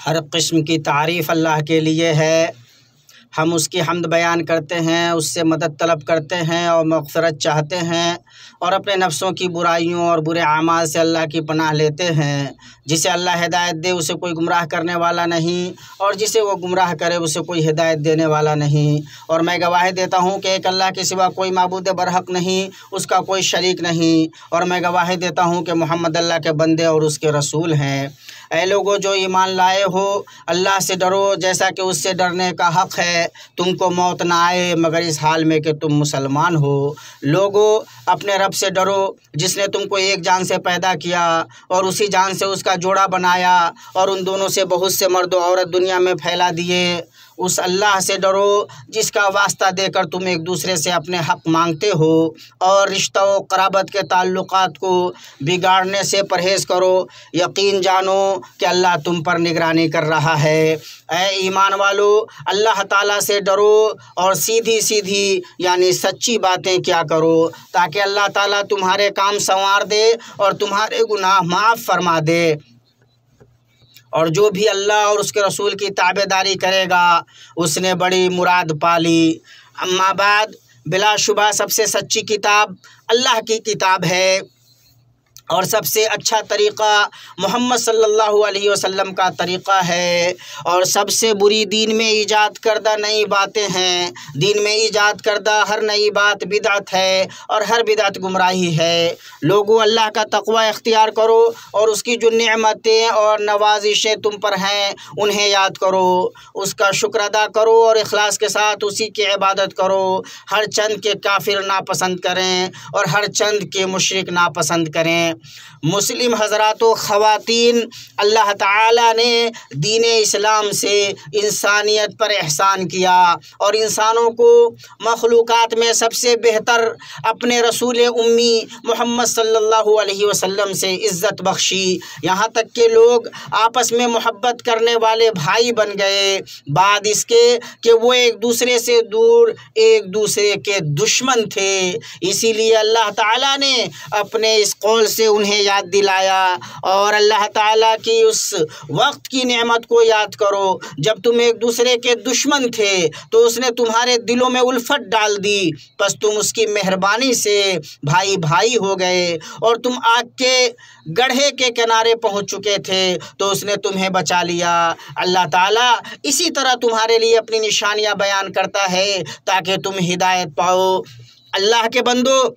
हर किस्म की तारीफ़ अल्लाह के लिए है। हम उसकी हम्द बयान करते हैं, उससे मदद तलब करते हैं और मग़फ़िरत चाहते हैं और अपने नफ्सों की बुराइयों और बुरे आमाल से अल्लाह की पनाह लेते हैं। जिसे अल्लाह हिदायत दे उसे कोई गुमराह करने वाला नहीं, और जिसे वो गुमराह करे उसे कोई हिदायत देने वाला नहीं। और मैं गवाही देता हूँ कि एक अल्लाह के सिवा कोई माबूद बरहक नहीं, उसका कोई शरीक नहीं। और मैं गवाही देता हूँ कि मोहम्मद अल्लाह के बंदे और उसके रसूल हैं। ऐ लोगों जो ईमान लाए हो, अल्लाह से डरो जैसा कि उससे डरने का हक़ है। तुमको मौत ना आए मगर इस हाल में कि तुम मुसलमान हो। लोगों अपने रब से डरो जिसने तुमको एक जान से पैदा किया और उसी जान से उसका जोड़ा बनाया और उन दोनों से बहुत से मर्द और औरत दुनिया में फैला दिए। उस अल्लाह से डरो जिसका वास्ता देकर तुम एक दूसरे से अपने हक़ मांगते हो, और रिश्ता व क़राबत के ताल्लुक़ात को बिगाड़ने से परहेज़ करो। यकीन जानो कि अल्लाह तुम पर निगरानी कर रहा है। ऐ ईमान वालो, अल्लाह ताला से डरो और सीधी सीधी यानी सच्ची बातें क्या करो, ताकि अल्लाह ताला तुम्हारे काम संवार दे और तुम्हारे गुनाह माफ़ फरमा दे। और जो भी अल्लाह और उसके रसूल की ताबेदारी करेगा उसने बड़ी मुराद पाली। अम्मा बाद, बिलाशुबा सबसे सच्ची किताब अल्लाह की किताब है और सबसे अच्छा तरीक़ा मोहम्मद सल्लल्लाहु अलैहि वसल्लम का तरीक़ा है। और सबसे बुरी दीन में ईजाद करदा नई बातें हैं। दीन में ईजाद करदा हर नई बात बिदअत है और हर बिदअत गुमराही है। लोगों अल्लाह का तक़वा इख्तियार करो और उसकी जो नेमतें और नवाजिशें तुम पर हैं उन्हें याद करो, उसका शुक्र अदा करो और इखलास के साथ उसी की इबादत करो। हर चंद के काफिर नापसंद करें और हर चंद के मुशरिक नापसंद करें। मुस्लिम हज़रातों, ख़वातीन, अल्लाह ताला ने दीन इस्लाम से इंसानियत पर एहसान किया और इंसानों को मखलूक़ात में सबसे बेहतर अपने रसूल उम्मी मोहम्मद सल्लल्लाहु अलैहि वसल्लम से इज़्ज़त बख्शी। यहाँ तक के लोग आपस में मोहब्बत करने वाले भाई बन गए, बाद इसके कि वो एक दूसरे से दूर एक दूसरे के दुश्मन थे। इसीलिए अल्लाह ताला ने अपने इस कौल से उन्हें याद दिलाया। और अल्लाह ताला की उस वक्त की नेमत को याद करो जब तुम एक दूसरे के दुश्मन थे तो उसने तुम्हारे दिलों में उल्फत डाल दी, बस तुम उसकी मेहरबानी से भाई भाई हो गए। और तुम आग के गड्ढे के किनारे पहुंच चुके थे तो उसने तुम्हें बचा लिया। अल्लाह ताला इसी तरह तुम्हारे लिए अपनी निशानियां बयान करता है ताकि तुम हिदायत पाओ। अल्लाह के बंदो,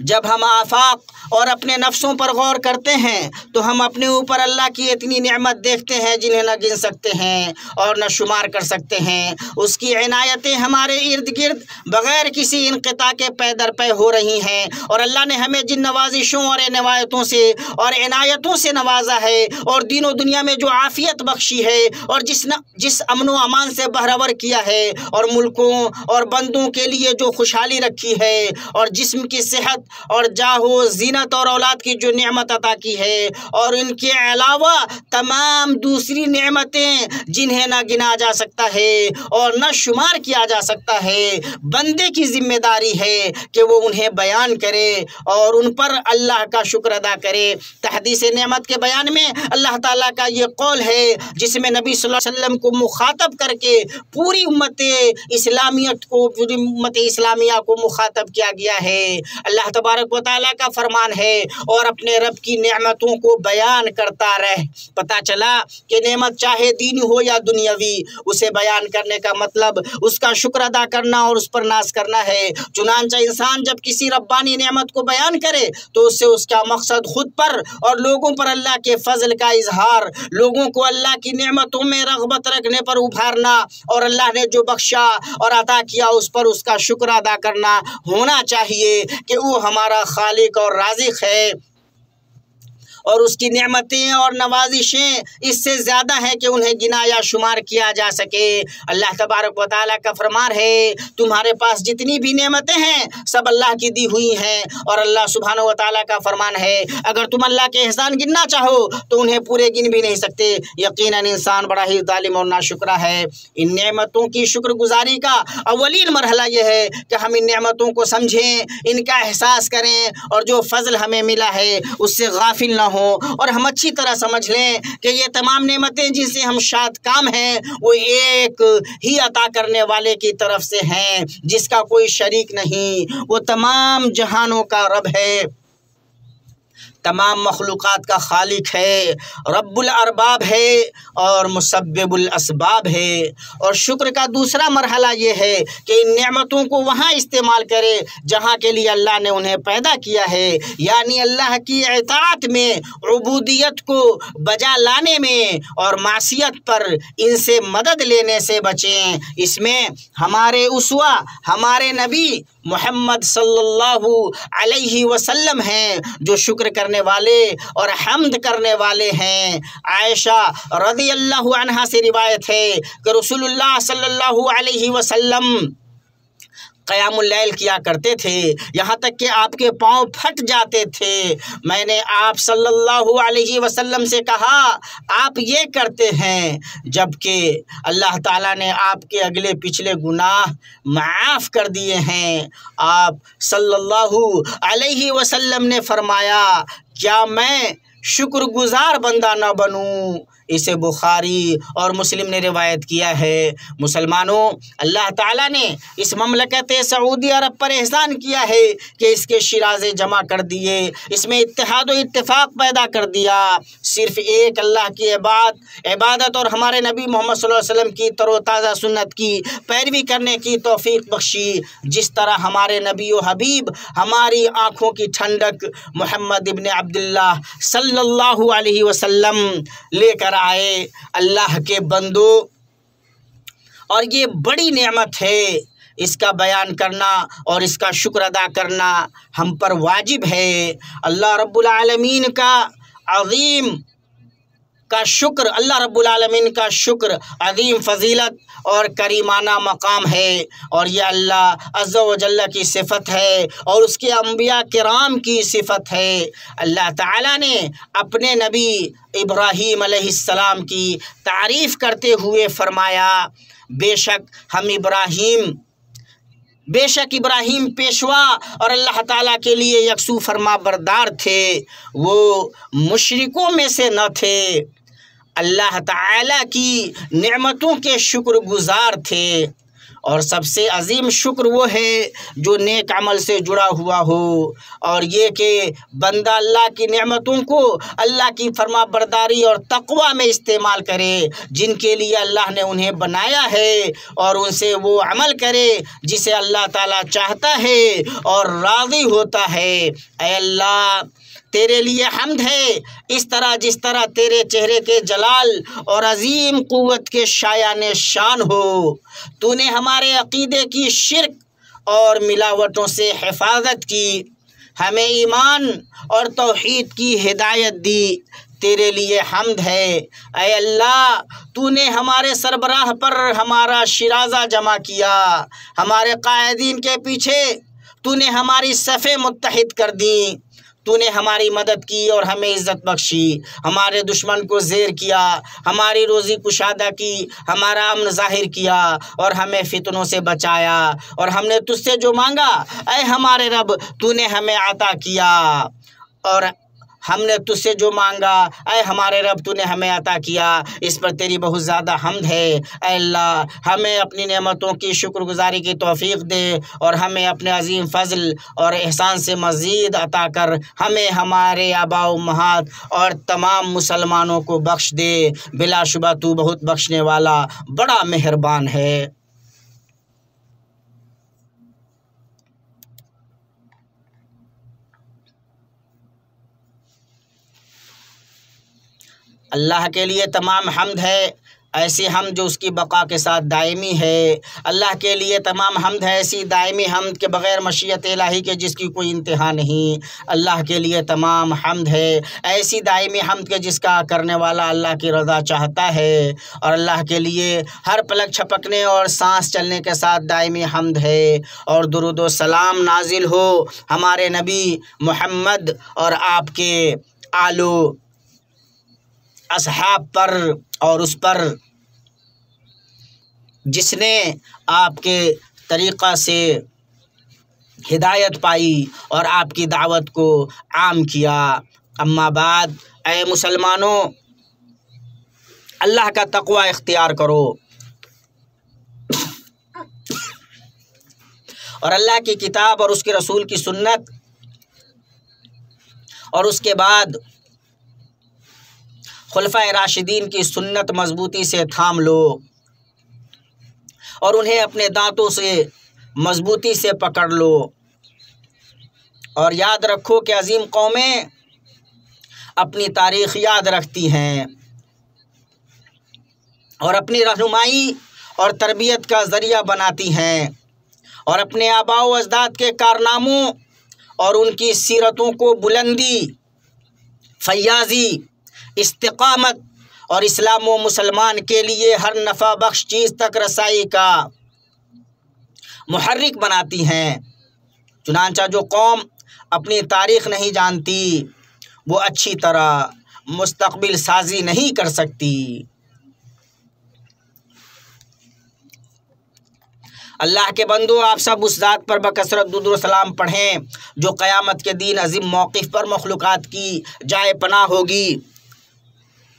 जब हम आफाक और अपने नफ्सों पर गौर करते हैं तो हम अपने ऊपर अल्लाह की इतनी नेमत देखते हैं जिन्हें न गिन सकते हैं और न शुमार कर सकते हैं। उसकी इनायतें हमारे इर्द गिर्द बग़ैर किसी इनक़िता के पै दर पै हो रही हैं। और अल्लाह ने हमें जिन नवाजिशों और इनायतों से और इनायतों से नवाजा है और दीनों दुनिया में जो आफ़ियत बख्शी है और जिस अमन व अमान से बहरवर किया है और मुल्कों और बंदों के लिए जो खुशहाली रखी है और जिस्म की सेहत और जाहो जीनत और औलाद की जो नेमत अता की है और इनके अलावा तमाम दूसरी नेमतें जिन्हें न गिना जा सकता है और न शुमार किया जा सकता है, बंदे की जिम्मेदारी है कि वो उन्हें बयान करे और उन पर अल्लाह का शुक्र अदा करे। तहदीस नेमत के बयान में अल्लाह ताला का ये कौल है जिसमें नबी सल्लल्लाहु अलैहि वसल्लम को मुखातब करके पूरी उम्मत इस्लामिया को मुखातब किया गया है। अल्लाह तबारक व तआला का फरमान है और अपने रब की नेमतों को बयान करता रह। पता चला कि नेमत चाहे दीनी हो या दुनियावी, उसे बयान करने का मतलब उसका शुक्र अदा करना और उस पर नाज करना है। चुनांचा इंसान जब किसी रब्बानी नेमत को बयान करे तो उससे उसका मकसद खुद पर और लोगों पर अल्लाह के फजल का इजहार, लोगों को अल्लाह की नेमतों में रग़बत रखने पर उभारना और अल्लाह ने जो बख्शा और अता किया उस पर उसका शुक्र अदा करना होना चाहिए कि वो हमारा खालिक और राज़िक़ है और उसकी नेमतें और नवाजिशें इससे ज़्यादा हैं कि उन्हें गिना या शुमार किया जा सके। अल्लाह तबारक व तआला का फरमान है, तुम्हारे पास जितनी भी नेमतें हैं सब अल्लाह की दी हुई हैं। और अल्लाह सुब्हानहू व तआला का फरमान है, अगर तुम अल्लाह के एहसान गिनना चाहो तो उन्हें पूरे गिन भी नहीं सकते। यकीनन इंसान बड़ा ही जालिम और नाशुक्रा है। इन नेमतों की शुक्रगुजारी का अव्वलीन मरहला यह है कि हम इन नेमतों को समझें, इनका एहसास करें और जो फ़ज़ल हमें मिला है उससे गाफिल न हों और हम अच्छी तरह समझ लें कि ये तमाम नेमतें जिनसे हम शाद काम हैं वो एक ही अता करने वाले की तरफ से हैं, जिसका कोई शरीक नहीं। वो तमाम जहानों का रब है, तमाम मखलूक़ात का खालिक है, रब्बुल अरबाब है और मुसब्बिबुल असबाब है। और शुक्र का दूसरा मरहला ये है कि इन नेमतों को वहाँ इस्तेमाल करे जहाँ के लिए अल्लाह ने उन्हें पैदा किया है, यानी अल्लाह की इताअत में, उबूदियत को बजा लाने में और मासियत पर इनसे मदद लेने से बचें। इसमें हमारे उसवा, हमारे नबी मोहम्मद सल्लल्लाहु अलैहि वसल्लम हैं, जो शुक्र करने वाले और हम्द करने वाले हैं। आयशा रज़ी अल्लाहु अन्हा से रिवायत है कि रसूलुल्लाह सल्लल्लाहु अलैहि वसल्लम क़यामुल लैल किया करते थे, यहाँ तक कि आपके पाँव फट जाते थे। मैंने आप सल्लल्लाहु अलैहि वसल्लम से कहा, आप ये करते हैं, जबकि अल्लाह ताला ने आपके अगले पिछले गुनाह माफ़ कर दिए हैं। आप सल्लल्लाहु अलैहि वसल्लम ने फरमाया, क्या मैं शुक्रगुज़ार बंदा न बनूं? इसे बुखारी और मुस्लिम ने रिवायत किया है। मुसलमानों, अल्लाह ताला ने इस ममलकत सऊदी अरब पर एहसान किया है कि इसके शिराज़े जमा कर दिए, इसमें इत्तेहाद व इत्तेफाक पैदा कर दिया। सिर्फ़ एक अल्लाह की इबादत और हमारे नबी मोहम्मद सल्लल्लाहु अलैहि वसल्लम की तरोताज़ा सुन्नत की पैरवी करने की तौफ़ीक बख्शी। जिस तरह हमारे नबी व हबीब, हमारी आँखों की ठंडक मोहम्मद इब्न अब्दुल्लाह सल्लल्लाहु अलैहि वसल्लम लेकर आए। अल्लाह के बंदो, और ये बड़ी नेमत है, इसका बयान करना और इसका शुक्र अदा करना हम पर वाजिब है। अल्लाह रब्बुल आलमीन का अज़ीम का शुक्र, अल्लाह रब्बुल आलमीन का शुक्र अज़ीम फ़जीलत और करीमाना मकाम है, और यह अल्लाह अज़्ज़ा व जल्ला की सिफ़त है और उसके अंबिया किराम की सिफ़त है। अल्लाह ताला ने अपने नबी इब्राहीम अलैहिस्सलाम की तारीफ़ करते हुए फ़रमाया, बेशक इब्राहीम पेशवा और अल्लाह ताला के लिए यकसू फरमा बरदार थे, वो मुशरिकों में से न थे, अल्लाह ताला की नेमतों के शुक्रगुज़ार थे। और सबसे अजीम शुक्र वो है जो नेक अमल से जुड़ा हुआ हो, और ये कि बंदा अल्लाह की नेमतों को अल्लाह की फरमा बरदारी और तक़वा में इस्तेमाल करे, जिनके लिए अल्लाह ने उन्हें बनाया है, और उनसे वो अमल करे जिसे अल्लाह ताला चाहता है और राज़ी होता है। ऐ अल्लाह, तेरे लिए हम्द है, इस तरह जिस तरह तेरे चेहरे के जलाल और अजीम क़ुव्वत के शायान शान हो। तूने हमारे अक़ीदे की शिर्क और मिलावटों से हिफाजत की, हमें ईमान और तौहीद की हिदायत दी, तेरे लिए हम्द है। ऐ अल्लाह, तूने हमारे सरबराह पर हमारा शिराज़ा जमा किया, हमारे कायदीन के पीछे तूने हमारी सफ़े मुत्तहिद कर दी, तूने हमारी मदद की और हमें इज़्ज़त बख्शी, हमारे दुश्मन को ज़ेर किया, हमारी रोज़ी कुशादा की, हमारा अमन ज़ाहिर किया और हमें फितनों से बचाया, और हमने तुझसे जो मांगा ऐ हमारे रब तूने हमें अता किया, और हमने तुझसे जो मांगा ऐ हमारे रब तूने हमें अता किया। इस पर तेरी बहुत ज़्यादा हम्द है। ऐ अल्लाह, हमें अपनी नेमतों की शुक्रगुजारी की तौफ़ीक़ दे और हमें अपने अज़ीम फ़ज़ल और एहसान से मज़ीद अता कर हमें, हमारे आबा व उम्महात और तमाम मुसलमानों को बख्श दे। बिलाशुबा तू बहुत बख्शने वाला बड़ा मेहरबान है। अल्लाह के लिए तमाम हम्द है, ऐसी हम्द जो उसकी बका के साथ दायमी है। अल्लाह के लिए तमाम हम्द है, ऐसी दायमी हम्द के बग़ैर मशीयत इलाही के जिसकी कोई इंतहा नहीं। अल्लाह के लिए तमाम हम्द है, ऐसी दायमी हम्द के जिसका करने वाला अल्लाह की रज़ा चाहता है। और अल्लाह के लिए हर पलक झपकने और सांस चलने के साथ दायमी हम्द है। और दुरूद व सलाम नाजिल हो हमारे नबी मोहम्मद और आपके आलो असहाब पर, और उस पर जिसने आपके तरीक़ा से हिदायत पाई और आपकी दावत को आम किया। अम्मा बाद, ऐ मुसलमानों, अल्लाह का तक़वा इख्तियार करो और अल्लाह की किताब और उसके रसूल की सुन्नत, और उसके बाद खुलफाए राशिदीन की सुन्नत मजबूती से थाम लो और उन्हें अपने दांतों से मजबूती से पकड़ लो। और याद रखो कि अजीम कौमें अपनी तारीख़ याद रखती हैं और अपनी रहनुमाई और तरबियत का ज़रिया बनाती हैं और अपने आबा व अजदाद के कारनामों और उनकी सीरतों को बुलंदी, फयाजी, इस्तिक़ामत और इस्लाम व मुसलमान के लिए हर नफ़ा बख्श चीज़ तक रसाई का मुहर्रिक बनाती हैं। चुनांचा जो कौम अपनी तारीख़ नहीं जानती वो अच्छी तरह मुस्तक़बिल साजी नहीं कर सकती। अल्लाह के बंदो, आप सब उस ज़ात पर बकसरत दुरूद व सलाम पढ़ें जो क़यामत के दिन अज़ीम मौक़िफ़ पर मखलूक़ात की जाए पनाह होगी।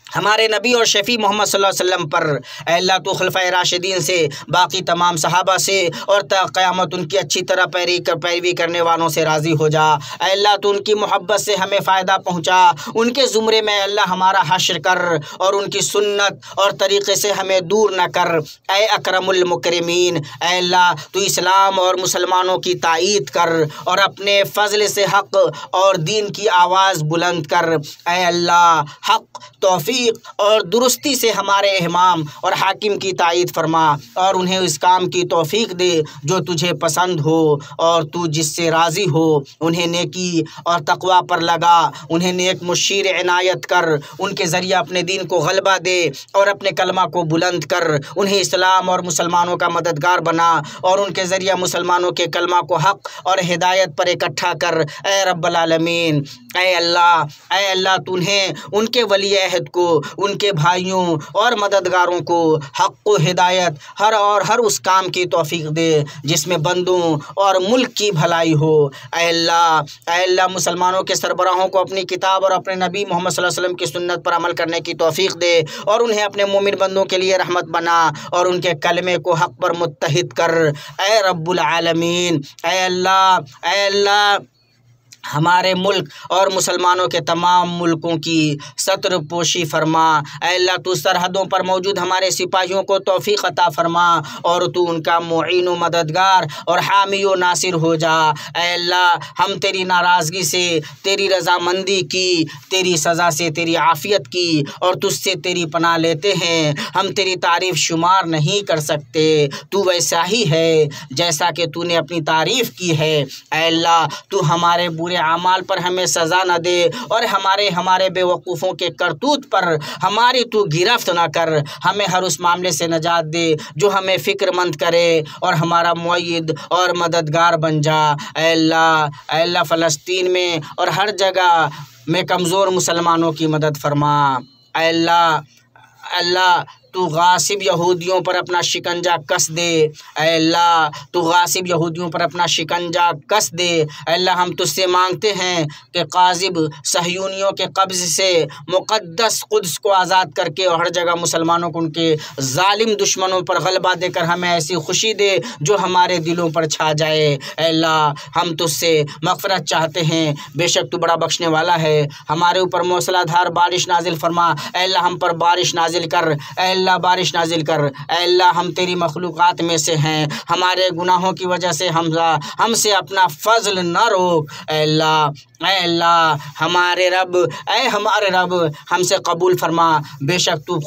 हमारे नबी और शफ़ी मोहम्मद सल्लल्लाहु अलैहि वसल्लम पर अल्लाह तो खुलफ़ाए राशिदीन से, बाकी तमाम सहाबा से और क़यामत उनकी अच्छी तरह पैरवी करने वालों से राज़ी हो जा। अल्लाह तो उनकी मोहब्बत से हमें फ़ायदा पहुँचा, उनके ज़ुमरे में अल्लाह हमारा हश्र कर और उनकी सुन्नत और तरीक़े से हमें दूर न कर। ए अकरमुल मुकरमीन, अल्लाह तो इस्लाम और मुसलमानों की ताईद कर और अपने फ़ज़ल से हक़ और दीन की आवाज़ बुलंद कर। ए अल्लाह, हक़, तौफ़ीक़ और दुरुस्ती से हमारे इमाम और हाकिम की ताईद फरमा और उन्हें इस काम की तौफ़ीक़ दे जो तुझे पसंद हो और तू जिससे राज़ी हो। उन्हें नेकी और तक़वा पर लगा, उन्हें नेक मुशीर इनायत कर, उनके ज़रिए अपने दीन को गलबा दे और अपने कलमा को बुलंद कर। उन्हें इस्लाम और मुसलमानों का मददगार बना और उनके ज़रिए मुसलमानों के कलमा को हक़ और हिदायत पर इकट्ठा कर। ए रब्बल आलमीन, ए अल्लाह तूने उनके वली अहद को, उनके भाइयों और मददगारों को हक़ व हिदायत हर उस काम की तौफ़ीक़ दे जिसमें बंदों और मुल्क की भलाई हो। ऐ अल्लाह मुसलमानों के सरबराहों को अपनी किताब और अपने नबी मोहम्मद सल्लल्लाहु अलैहि वसल्लम की सुन्नत पर अमल करने की तौफ़ीक़ दे और उन्हें अपने मोमिन बंदों के लिए रहमत बना और उनके कलमे को हक़ पर मुत्तहिद कर। ऐ रब्बुल आलमीन, ऐ अल्लाह हमारे मुल्क और मुसलमानों के तमाम मुल्कों की सत्र पोशी फरमा। ऐ अल्लाह तू सरहदों पर मौजूद हमारे सिपाहियों को तौफ़ीक़ अता फरमा और तू उनका मुईन व मददगार और हामी व नासिर हो जा। ऐ अल्लाह, हम तेरी नाराज़गी से, तेरी रज़ामंदी की, तेरी सज़ा से तेरी आफ़ियत की और तुझसे तेरी पनाह लेते हैं। हम तेरी तारीफ़ शुमार नहीं कर सकते, तू वैसा ही है जैसा कि तूने अपनी तारीफ़ की है। ऐ अल्लाह, तू हमारे आमाल पर हमें सज़ा न दे और हमारे बेवकूफ़ों के करतूत पर हमारी तू गिरफ्त न कर। हमें हर उस मामले से नजात दे जो हमें फ़िक्रमंद करे और हमारा मुअय्यद और मददगार बन जा। ऐ अल्लाह फ़लस्तीन में और हर जगह में कमज़ोर मुसलमानों की मदद फरमा। ऐ अल्लाह तू गासिब यहूदियों पर अपना शिकंजा कस दे। ऐ अल्लाह, तू गासिब यहूदियों पर अपना शिकंजा कस दे। अल्लाह, हम तुझसे मांगते हैं कि काज़िब सहयूनियों के कब्ज़ से मुक़द्दस कुद्स को आज़ाद करके और हर जगह मुसलमानों को उनके ज़ालिम दुश्मनों पर गलबा देकर हमें ऐसी खुशी दे जो हमारे दिलों पर छा जाए। ऐ अल्लाह, हम तुझसे मग़फ़िरत चाहते हैं, बेशक तू बड़ा बख्शने वाला है। हमारे ऊपर मूसलाधार बारिश नाजिल फरमा। ऐ अल्लाह, हम पर बारिश नाजिल कर। ऐ अल्लाह, बारिश नाजिल कर। ऐ अल्लाह, हम तेरी मखलूक़ात में से हैं, हमारे गुनाहों की वजह से हमसे अपना फ़ज़ल न रोक। ऐ अल्लाह, हमारे रब हमसे कबूल फरमा। बेशक तू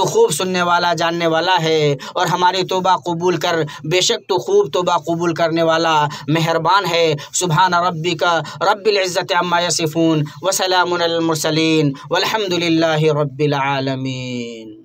खूब सुनने वाला, जानने वाला है और हमारी तौबा कबूल कर। बेशक तू खूब तौबा कबूल करने वाला, मेहरबान है। सुभान रब्बिका रब्बिल इज़्ज़ति अम्मा यसिफ़ून व सलामुन अलल मुरसलीन वल्हम्दुलिल्लाहि रब्बिल आलमीन।